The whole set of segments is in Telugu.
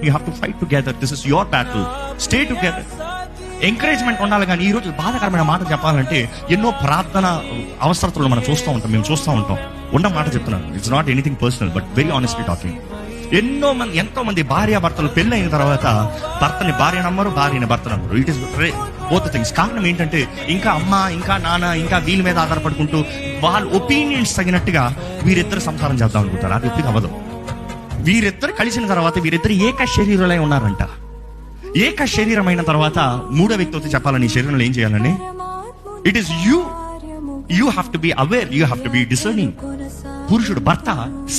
You have to fight together. This is your battle. Stay together. Encouragement ఉండాలి. కానీ ఈ రోజు బాధాకరమైన మాట చెప్పాలంటే ఎన్నో ప్రార్థన అవసరతలు మనం చూస్తూ ఉంటాం, మేము చూస్తూ ఉంటాం. ఉన్న మాట చెప్తున్నాను, it's not anything personal but very honestly talking. ఎంతో మంది భార్యాభర్తలు పెళ్ళి అయిన తర్వాత భర్తని భార్య నమ్మరు, భార్యని భర్త నమ్మరు. It is both things. కారణం ఏంటంటే ఇంకా అమ్మ, ఇంకా నాన్న, ఇంకా వీళ్ళ మీద ఆధారపడుకుంటూ వాళ్ళ ఒపీనియన్స్ తగినట్టుగా వీరిద్దరు సంసారం చేద్దాం అనుకుంటారు. అది ఎప్పుడు అవ్వదు. వీరిద్దరు కలిసిన తర్వాత వీరిద్దరు ఏక శరీరులై ఉన్నారంట. ఏక శరీరమైన తర్వాత మూడో వ్యక్తితో చెప్పాలని శరీరంలో ఏం చేయాలని? It is you have to be aware, you have to be discerning. పురుషుడు భర్త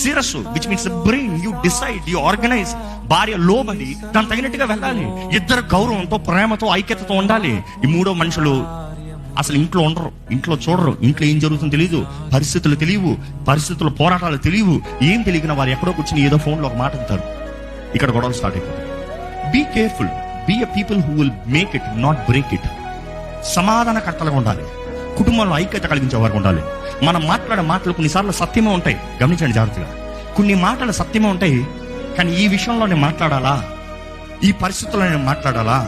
శిరస్సు, which means brain. You decide, you organise. భార్య లోబడి దాని తగినట్టుగా వెళ్ళాలి. ఇద్దరు గౌరవంతో, ప్రేమతో, ఐక్యతతో ఉండాలి. ఈ మూడో మనుషులు అసలు ఇంట్లో ఉండరు, ఇంట్లో చూడరు, ఇంట్లో ఏం జరుగుతుందో తెలియదు, పరిస్థితులు తెలియవు, పరిస్థితుల పోరాటాలు తెలియవు. ఏం తెలియని వారు ఎక్కడో కూర్చుని ఏదో ఫోన్లో ఒక మాట అంటారు, ఇక్కడ గొడవలు స్టార్ట్ అయిపోతాయి. Be careful. Be a people who will make it, not break it. సమాధాన కర్తలుగా ఉండాలి. కుటుంబంలో ఐక్యత కలిగించే వారు ఉండాలి. మనం మాట్లాడే మాటలు కొన్నిసార్లు సత్యమే ఉంటాయి, గమనించండి జాగ్రత్తగా. కొన్ని మాటలు సత్యమే ఉంటాయి, కానీ ఈ విషయంలో నేను మాట్లాడాలా, ఈ పరిస్థితుల్లో నేను మాట్లాడాలా?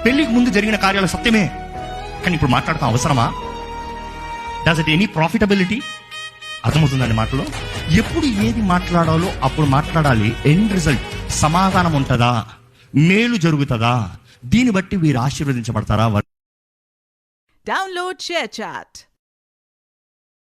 పెళ్లికి ముందు జరిగిన కార్యాలు సత్యమే, కానీ ఇప్పుడు మాట్లాడటం అవసరమా? Does it any profitability? అర్థమవుతుందండి మాటలో. ఎప్పుడు ఏది మాట్లాడాలో అప్పుడు మాట్లాడాలి. ఎండ్ రిజల్ట్ సమాధానం ఉంటుందా, మేలు జరుగుతుందా, దీన్ని బట్టి వీరు ఆశీర్వదించబడతారా? Download ShareChat.